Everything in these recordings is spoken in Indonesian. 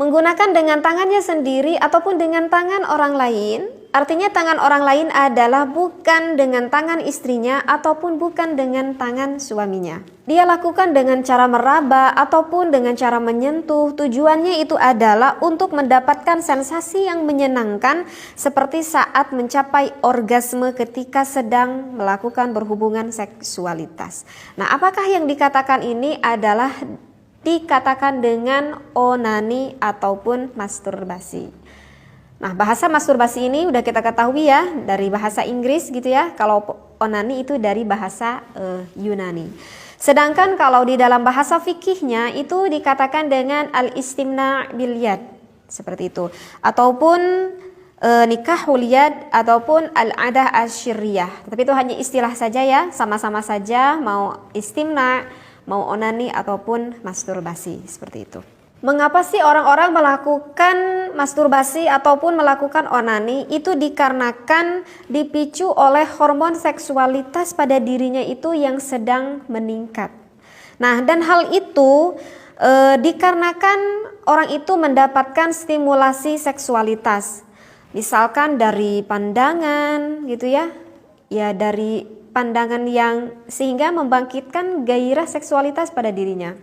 Menggunakan dengan tangannya sendiri ataupun dengan tangan orang lain, artinya tangan orang lain adalah bukan dengan tangan istrinya ataupun bukan dengan tangan suaminya. Dia lakukan dengan cara meraba ataupun dengan cara menyentuh. Tujuannya itu adalah untuk mendapatkan sensasi yang menyenangkan seperti saat mencapai orgasme ketika sedang melakukan berhubungan seksualitas. Nah, apakah yang dikatakan ini adalah dikatakan dengan onani ataupun masturbasi. Nah, bahasa masturbasi ini udah kita ketahui ya dari bahasa Inggris gitu ya. Kalau onani itu dari bahasa Yunani. Sedangkan kalau di dalam bahasa fikihnya itu dikatakan dengan al-istimna' bil yad, seperti itu. Ataupun nikahul yad ataupun al-adah asyiriyah. Tapi itu hanya istilah saja ya, sama-sama saja mau istimna', mau onani ataupun masturbasi, seperti itu. Mengapa sih orang-orang melakukan masturbasi ataupun melakukan onani? Itu dikarenakan dipicu oleh hormon seksualitas pada dirinya itu yang sedang meningkat. Nah, dan hal itu dikarenakan orang itu mendapatkan stimulasi seksualitas. Misalkan dari pandangan gitu ya. Ya, dari pandangan yang sehingga membangkitkan gairah seksualitas pada dirinya.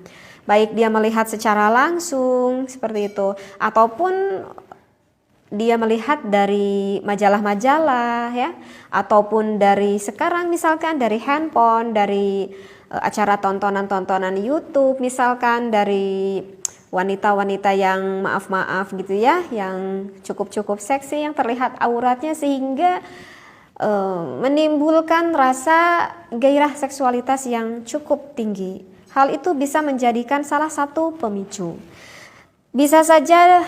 Baik dia melihat secara langsung seperti itu ataupun dia melihat dari majalah-majalah ya, ataupun dari sekarang misalkan dari handphone, dari acara tontonan-tontonan YouTube, misalkan dari wanita-wanita yang maaf-maaf gitu ya, yang cukup-cukup seksi, yang terlihat auratnya sehingga menimbulkan rasa gairah seksualitas yang cukup tinggi. Hal itu bisa menjadikan salah satu pemicu. Bisa saja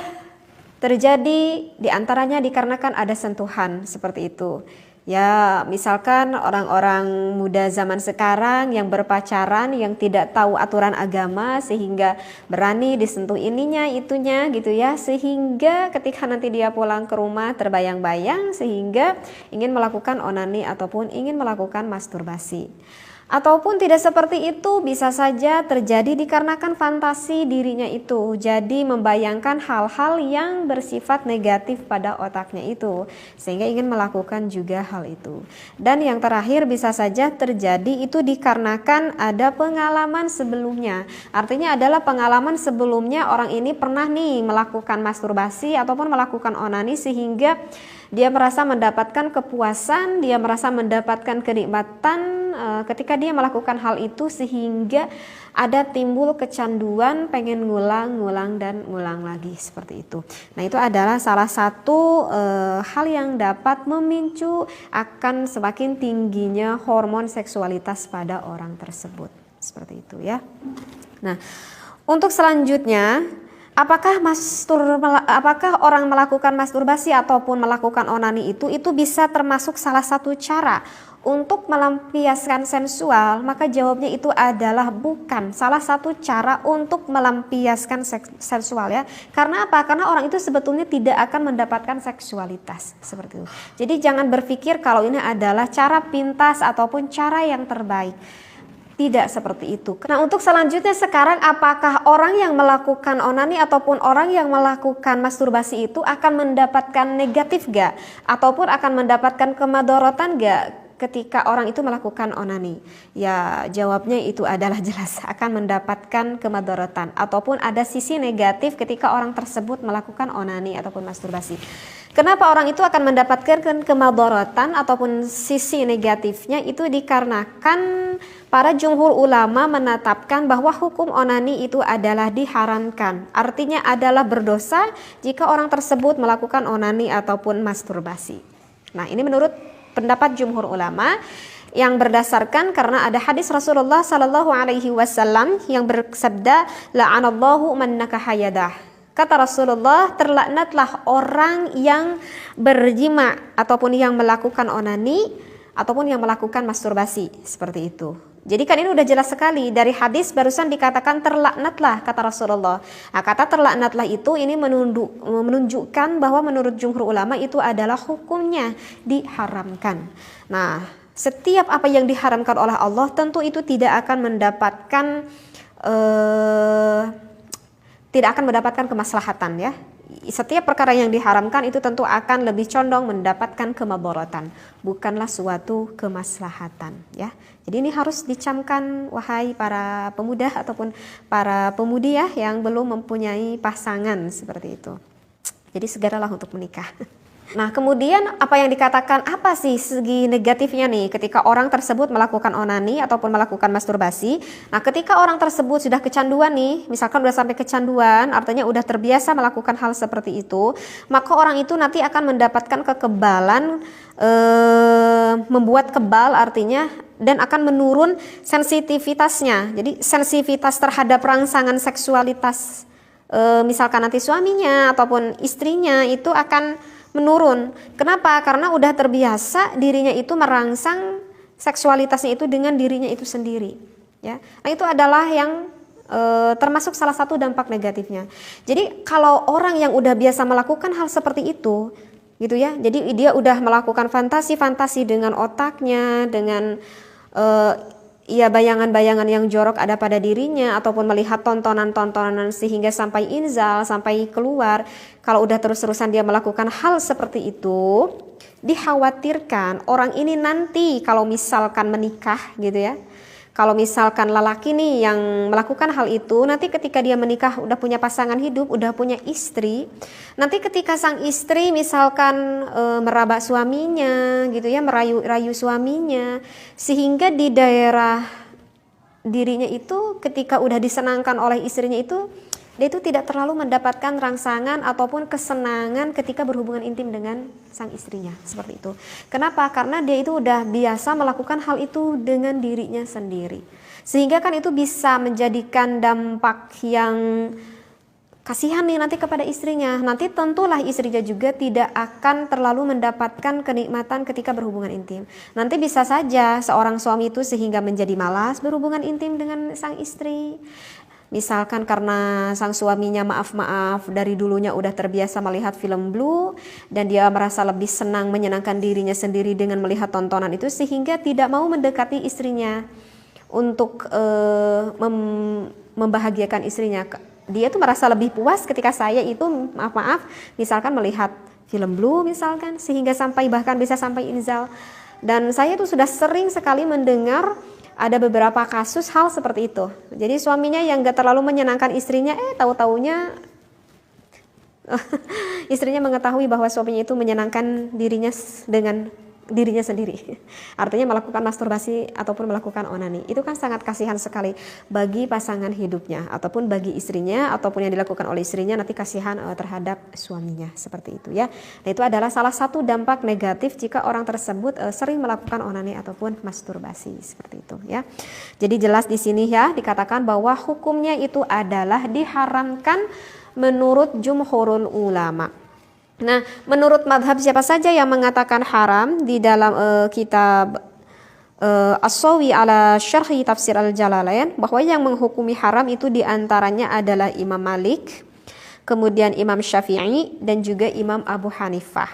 terjadi diantaranya dikarenakan ada sentuhan seperti itu. Ya, misalkan orang-orang muda zaman sekarang yang berpacaran, yang tidak tahu aturan agama sehingga berani disentuh ininya, itunya gitu ya. Sehingga ketika nanti dia pulang ke rumah terbayang-bayang sehingga ingin melakukan onani ataupun ingin melakukan masturbasi. Ataupun tidak seperti itu, bisa saja terjadi dikarenakan fantasi dirinya itu. Jadi membayangkan hal-hal yang bersifat negatif pada otaknya itu, sehingga ingin melakukan juga hal itu. Dan yang terakhir bisa saja terjadi itu dikarenakan ada pengalaman sebelumnya. Artinya adalah pengalaman sebelumnya orang ini pernah nih melakukan masturbasi ataupun melakukan onani sehingga dia merasa mendapatkan kepuasan, dia merasa mendapatkan kenikmatan ketika dia melakukan hal itu sehingga ada timbul kecanduan pengen ngulang dan ngulang lagi seperti itu. Nah, itu adalah salah satu hal yang dapat memicu akan semakin tingginya hormon seksualitas pada orang tersebut. Seperti itu ya. Nah, untuk selanjutnya, apakah orang melakukan masturbasi ataupun melakukan onani itu bisa termasuk salah satu cara untuk melampiaskan sensual? Maka jawabnya itu adalah bukan salah satu cara untuk melampiaskan sensual ya. Karena apa? Karena orang itu sebetulnya tidak akan mendapatkan seksualitas seperti itu. Jadi jangan berpikir kalau ini adalah cara pintas ataupun cara yang terbaik. Tidak seperti itu. Nah, untuk selanjutnya sekarang, apakah orang yang melakukan onani ataupun orang yang melakukan masturbasi itu akan mendapatkan negatif gak? Ataupun akan mendapatkan kemadorotan gak ketika orang itu melakukan onani? Ya, jawabnya itu adalah jelas akan mendapatkan kemadorotan ataupun ada sisi negatif ketika orang tersebut melakukan onani ataupun masturbasi. Kenapa orang itu akan mendapatkan kemadorotan ataupun sisi negatifnya? Itu dikarenakan para jumhur ulama menetapkan bahwa hukum onani itu adalah diharamkan. Artinya adalah berdosa jika orang tersebut melakukan onani ataupun masturbasi. Nah, ini menurut pendapat jumhur ulama yang berdasarkan karena ada hadis Rasulullah Sallallahu Alaihi Wasallam yang bersabda, la'anallahu man nakaha yadah. Kata Rasulullah, terlaknatlah orang yang berjima ataupun yang melakukan onani ataupun yang melakukan masturbasi seperti itu. Jadi kan ini udah jelas sekali dari hadis barusan dikatakan terlaknatlah kata Rasulullah. Nah, kata terlaknatlah itu ini menunjukkan bahwa menurut jumhur ulama itu adalah hukumnya diharamkan. Nah, setiap apa yang diharamkan oleh Allah tentu itu tidak akan mendapatkan tidak akan mendapatkan kemaslahatan ya. Setiap perkara yang diharamkan itu tentu akan lebih condong mendapatkan kemadaratan, bukanlah suatu kemaslahatan ya. Jadi ini harus dicamkan wahai para pemuda ataupun para pemudi ya yang belum mempunyai pasangan seperti itu. Jadi segeralah untuk menikah. Nah, kemudian apa yang dikatakan, apa sih segi negatifnya nih ketika orang tersebut melakukan onani ataupun melakukan masturbasi? Nah, ketika orang tersebut sudah kecanduan nih, misalkan udah sampai kecanduan, artinya udah terbiasa melakukan hal seperti itu, maka orang itu nanti akan mendapatkan kekebalan, membuat kebal artinya, dan akan menurun sensitivitasnya. Jadi sensitivitas terhadap rangsangan seksualitas, misalkan nanti suaminya ataupun istrinya itu akan menurun. Kenapa? Karena udah terbiasa dirinya itu merangsang seksualitasnya itu dengan dirinya itu sendiri ya. Nah, itu adalah yang termasuk salah satu dampak negatifnya. Jadi kalau orang yang udah biasa melakukan hal seperti itu gitu ya, jadi dia udah melakukan fantasi-fantasi dengan otaknya, dengan bayangan-bayangan yang jorok ada pada dirinya, ataupun melihat tontonan-tontonan sehingga sampai inzal, sampai keluar. Kalau udah terus-terusan dia melakukan hal seperti itu, dikhawatirkan orang ini nanti kalau misalkan menikah gitu ya, kalau misalkan lelaki nih yang melakukan hal itu, nanti ketika dia menikah udah punya pasangan hidup, udah punya istri, nanti ketika sang istri misalkan meraba suaminya gitu ya, merayu-rayu suaminya, sehingga di daerah dirinya itu ketika udah disenangkan oleh istrinya itu, dia itu tidak terlalu mendapatkan rangsangan ataupun kesenangan ketika berhubungan intim dengan sang istrinya, seperti itu. Kenapa? Karena dia itu udah biasa melakukan hal itu dengan dirinya sendiri. Sehingga kan itu bisa menjadikan dampak yang kasihan nih nanti kepada istrinya. Nanti tentulah istrinya juga tidak akan terlalu mendapatkan kenikmatan ketika berhubungan intim. Nanti bisa saja seorang suami itu sehingga menjadi malas berhubungan intim dengan sang istri. Misalkan karena sang suaminya maaf dari dulunya udah terbiasa melihat film blue dan dia merasa lebih senang menyenangkan dirinya sendiri dengan melihat tontonan itu, sehingga tidak mau mendekati istrinya untuk membahagiakan istrinya. Dia tuh merasa lebih puas ketika saya itu misalkan melihat film blue misalkan, sehingga bahkan bisa sampai inzal. Dan saya tuh sudah sering sekali mendengar ada beberapa kasus hal seperti itu. Jadi suaminya yang gak terlalu menyenangkan istrinya, tahu-taunya istrinya mengetahui bahwa suaminya itu menyenangkan dirinya dengan dirinya sendiri. Artinya melakukan masturbasi ataupun melakukan onani. Itu kan sangat kasihan sekali bagi pasangan hidupnya ataupun bagi istrinya, ataupun yang dilakukan oleh istrinya nanti kasihan terhadap suaminya, seperti itu ya. Nah, itu adalah salah satu dampak negatif jika orang tersebut sering melakukan onani ataupun masturbasi, seperti itu ya. Jadi jelas di sini ya dikatakan bahwa hukumnya itu adalah diharamkan menurut jumhurul ulama. Nah, menurut madhab siapa saja yang mengatakan haram di dalam kitab As-Sawi ala Syarhi Tafsir Al-Jalalain, bahwa yang menghukumi haram itu diantaranya adalah Imam Malik, kemudian Imam Syafi'i, dan juga Imam Abu Hanifah.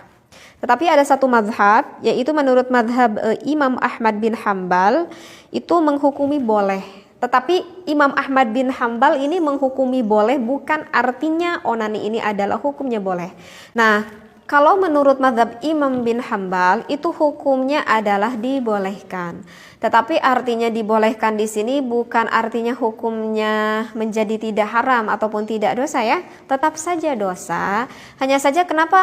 Tetapi ada satu madhab, yaitu menurut madhab Imam Ahmad bin Hambal, itu menghukumi boleh. Tetapi Imam Ahmad bin Hambal ini menghukumi boleh bukan artinya onani ini adalah hukumnya boleh. Nah, kalau menurut mazhab Imam bin Hambal itu hukumnya adalah dibolehkan. Tetapi artinya dibolehkan di sini bukan artinya hukumnya menjadi tidak haram ataupun tidak dosa ya. Tetap saja dosa. Hanya saja kenapa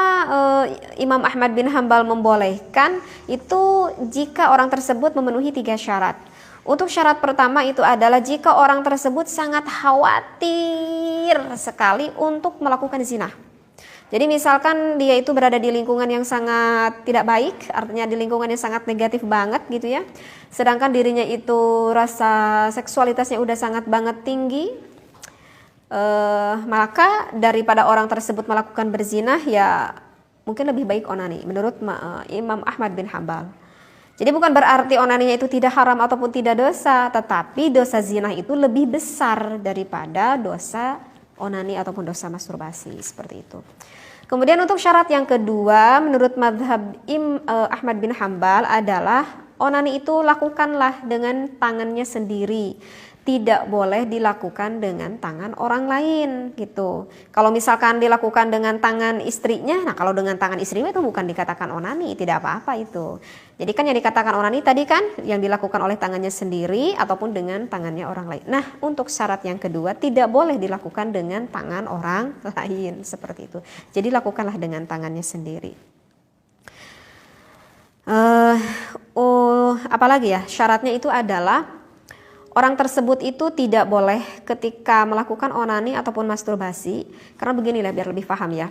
Imam Ahmad bin Hambal membolehkan itu jika orang tersebut memenuhi 3 syarat. Untuk syarat pertama itu adalah jika orang tersebut sangat khawatir sekali untuk melakukan zina. Jadi misalkan dia itu berada di lingkungan yang sangat tidak baik, artinya di lingkungan yang sangat negatif banget gitu ya. Sedangkan dirinya itu rasa seksualitasnya udah sangat banget tinggi, maka daripada orang tersebut melakukan berzina ya mungkin lebih baik onani menurut Imam Ahmad bin Hambal. Jadi bukan berarti onaninya itu tidak haram ataupun tidak dosa, tetapi dosa zina itu lebih besar daripada dosa onani ataupun dosa masturbasi, seperti itu. Kemudian untuk syarat yang kedua menurut madhab Ahmad bin Hambal adalah onani itu lakukanlah dengan tangannya sendiri, tidak boleh dilakukan dengan tangan orang lain gitu. Kalau misalkan dilakukan dengan tangan istrinya, nah kalau dengan tangan istrinya itu bukan dikatakan onani, tidak apa-apa itu. Jadi kan yang dikatakan onani tadi kan yang dilakukan oleh tangannya sendiri ataupun dengan tangannya orang lain. Nah, untuk syarat yang kedua tidak boleh dilakukan dengan tangan orang lain seperti itu. Jadi lakukanlah dengan tangannya sendiri. Apalagi ya, syaratnya itu adalah orang tersebut itu tidak boleh ketika melakukan onani ataupun masturbasi, karena beginilah biar lebih paham ya.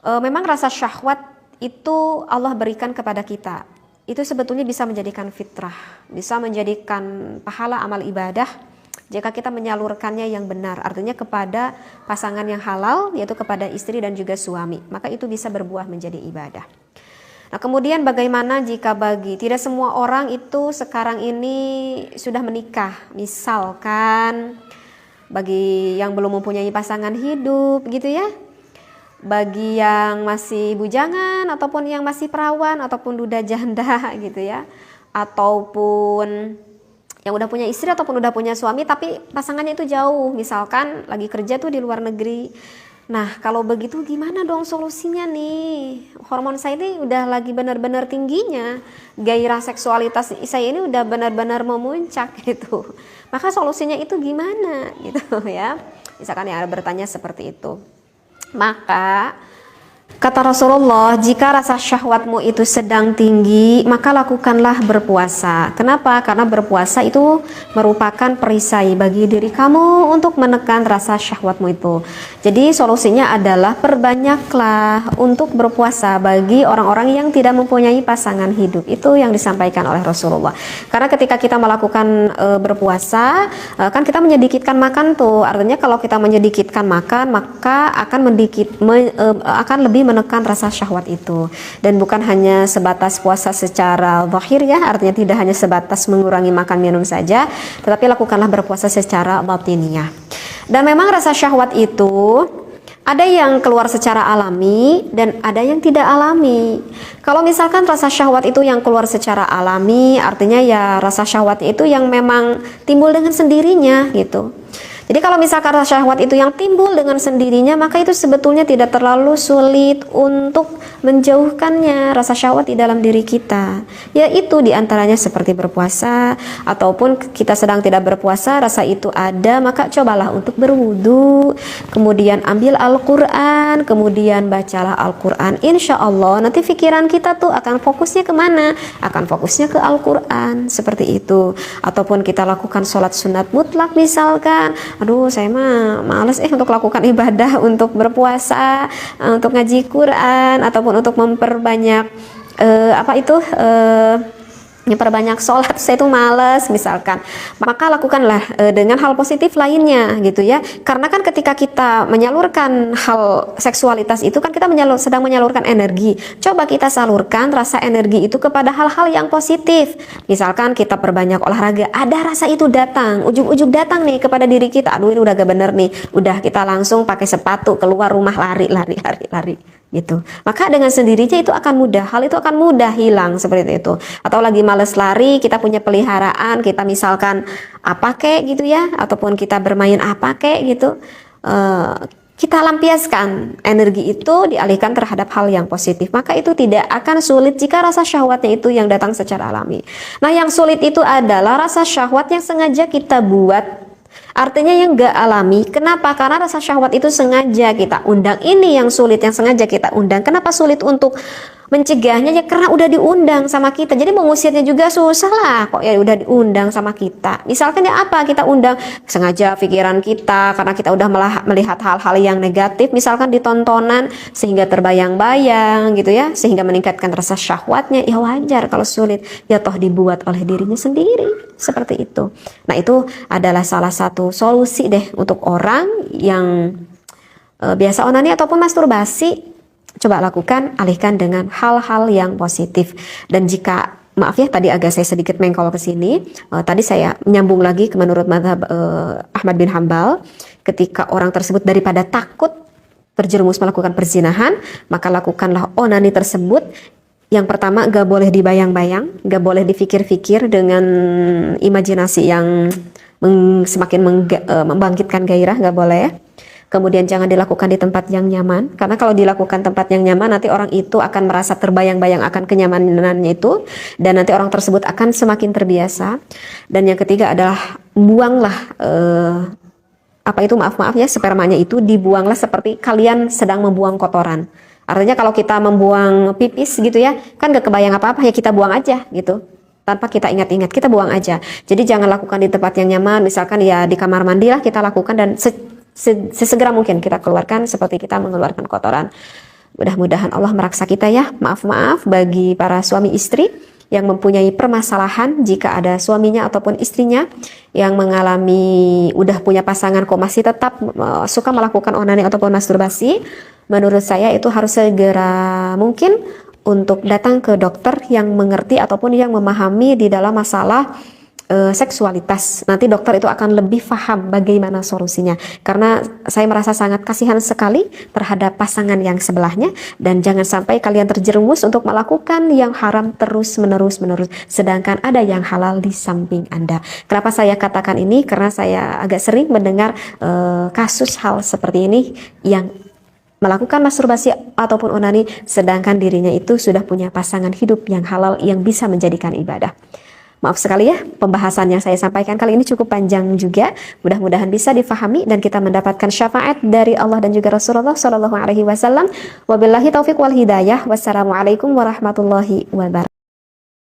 Memang rasa syahwat itu Allah berikan kepada kita. Itu sebetulnya bisa menjadikan fitrah, bisa menjadikan pahala amal ibadah jika kita menyalurkannya yang benar, artinya kepada pasangan yang halal, yaitu kepada istri dan juga suami. Maka itu bisa berbuah menjadi ibadah. Nah, kemudian bagaimana jika tidak semua orang itu sekarang ini sudah menikah, misalkan bagi yang belum mempunyai pasangan hidup gitu ya, bagi yang masih bujangan ataupun yang masih perawan ataupun duda janda gitu ya, ataupun yang udah punya istri ataupun udah punya suami tapi pasangannya itu jauh, misalkan lagi kerja tuh di luar negeri. Nah, kalau begitu gimana dong solusinya nih? Hormon saya ini udah lagi benar-benar tingginya, gairah seksualitas saya ini udah benar-benar memuncak gitu. Maka solusinya itu gimana gitu ya? Misalkan ya bertanya seperti itu. Maka kata Rasulullah, jika rasa syahwatmu itu sedang tinggi, maka lakukanlah berpuasa. Kenapa? Karena berpuasa itu merupakan perisai bagi diri kamu untuk menekan rasa syahwatmu itu. Jadi solusinya adalah perbanyaklah untuk berpuasa bagi orang-orang yang tidak mempunyai pasangan hidup. Itu yang disampaikan oleh Rasulullah. Karena ketika kita melakukan berpuasa, kan kita menyedikitkan makan tuh. Artinya kalau kita menyedikitkan makan, maka akan akan lebih menekan rasa syahwat itu, dan bukan hanya sebatas puasa secara zahir ya, artinya tidak hanya sebatas mengurangi makan minum saja, tetapi lakukanlah berpuasa secara batiniyah. Dan memang rasa syahwat itu ada yang keluar secara alami dan ada yang tidak alami. Kalau misalkan rasa syahwat itu yang keluar secara alami, artinya ya rasa syahwat itu yang memang timbul dengan sendirinya gitu. Jadi kalau misalkan rasa syahwat itu yang timbul dengan sendirinya, maka itu sebetulnya tidak terlalu sulit untuk menjauhkannya rasa syahwat di dalam diri kita. Yaitu diantaranya seperti berpuasa, ataupun kita sedang tidak berpuasa, rasa itu ada, maka cobalah untuk berwudu, kemudian ambil Al-Quran, kemudian bacalah Al-Quran. Insya Allah nanti pikiran kita tuh akan fokusnya kemana? Akan fokusnya ke Al-Quran, seperti itu. Ataupun kita lakukan sholat sunat mutlak misalkan, aduh saya mah males untuk lakukan ibadah, untuk berpuasa, untuk ngaji Quran ataupun untuk memperbanyak memperbanyak sholat, saya itu males misalkan. Maka lakukanlah dengan hal positif lainnya gitu ya. Karena kan ketika kita menyalurkan hal seksualitas itu kan kita sedang menyalurkan energi. Coba kita salurkan rasa energi itu kepada hal-hal yang positif. Misalkan kita perbanyak olahraga, ada rasa itu datang, ujug-ujug datang nih kepada diri kita. Aduh ini udah gak bener nih. Udah kita langsung pakai sepatu keluar rumah lari gitu. Maka dengan sendirinya itu akan mudah, hal itu akan mudah hilang seperti itu. Atau lagi males lari, kita punya peliharaan, kita misalkan apa kek gitu ya, ataupun kita bermain apa kek gitu, kita lampiaskan energi itu, dialihkan terhadap hal yang positif. Maka itu tidak akan sulit jika rasa syahwatnya itu yang datang secara alami. Nah yang sulit itu adalah rasa syahwat yang sengaja kita buat, artinya yang gak alami. Kenapa? Karena rasa syahwat itu sengaja kita undang. Ini yang sulit, yang sengaja kita undang. Kenapa sulit untuk mencegahnya? Ya karena udah diundang sama kita, jadi mengusirnya juga susah lah. Kok ya udah diundang sama kita. Misalkan ya apa, kita undang sengaja pikiran kita karena kita udah melihat hal-hal yang negatif, misalkan di tontonan, sehingga terbayang-bayang gitu ya, sehingga meningkatkan rasa syahwatnya. Ya wajar kalau sulit, ya toh dibuat oleh dirinya sendiri, seperti itu. Nah itu adalah salah satu solusi deh untuk orang yang biasa onani ataupun masturbasi. Coba lakukan, alihkan dengan hal-hal yang positif. Dan jika, maaf ya tadi agak saya sedikit mengkol ke sini, tadi saya menyambung lagi ke menurut mazhab Ahmad bin Hambal, ketika orang tersebut daripada takut terjerumus melakukan perzinahan, maka lakukanlah onani tersebut. Yang pertama, gak boleh dibayang-bayang, gak boleh dipikir-pikir dengan imajinasi yang membangkitkan gairah, nggak boleh ya. Kemudian jangan dilakukan di tempat yang nyaman, karena kalau dilakukan tempat yang nyaman nanti orang itu akan merasa terbayang-bayang akan kenyamanannya itu, dan nanti orang tersebut akan semakin terbiasa. Dan yang ketiga adalah buanglah maaf ya, spermanya itu dibuanglah seperti kalian sedang membuang kotoran. Artinya kalau kita membuang pipis gitu ya, kan gak kebayang apa-apa ya, kita buang aja gitu. Tanpa kita ingat-ingat, kita buang aja. Jadi jangan lakukan di tempat yang nyaman, misalkan ya di kamar mandi lah kita lakukan, dan sesegera mungkin kita keluarkan seperti kita mengeluarkan kotoran. Mudah-mudahan Allah meraksa kita ya. Maaf bagi para suami istri yang mempunyai permasalahan, jika ada suaminya ataupun istrinya yang mengalami udah punya pasangan kok masih tetap suka melakukan onani ataupun masturbasi, menurut saya itu harus segera mungkin untuk datang ke dokter yang mengerti ataupun yang memahami di dalam masalah seksualitas. Nanti dokter itu akan lebih paham bagaimana solusinya, karena saya merasa sangat kasihan sekali terhadap pasangan yang sebelahnya. Dan jangan sampai kalian terjerumus untuk melakukan yang haram terus menerus sedangkan ada yang halal di samping Anda. Kenapa saya katakan ini? Karena saya agak sering mendengar kasus hal seperti ini, yang melakukan masturbasi ataupun onani sedangkan dirinya itu sudah punya pasangan hidup yang halal yang bisa menjadikan ibadah. Maaf sekali ya, pembahasan yang saya sampaikan kali ini cukup panjang juga. Mudah-mudahan bisa difahami dan kita mendapatkan syafaat dari Allah dan juga Rasulullah Shallallahu Alaihi Wasallam. Wabillahi taufiq wal hidayah. Wassalamualaikum warahmatullahi wabarakatuh.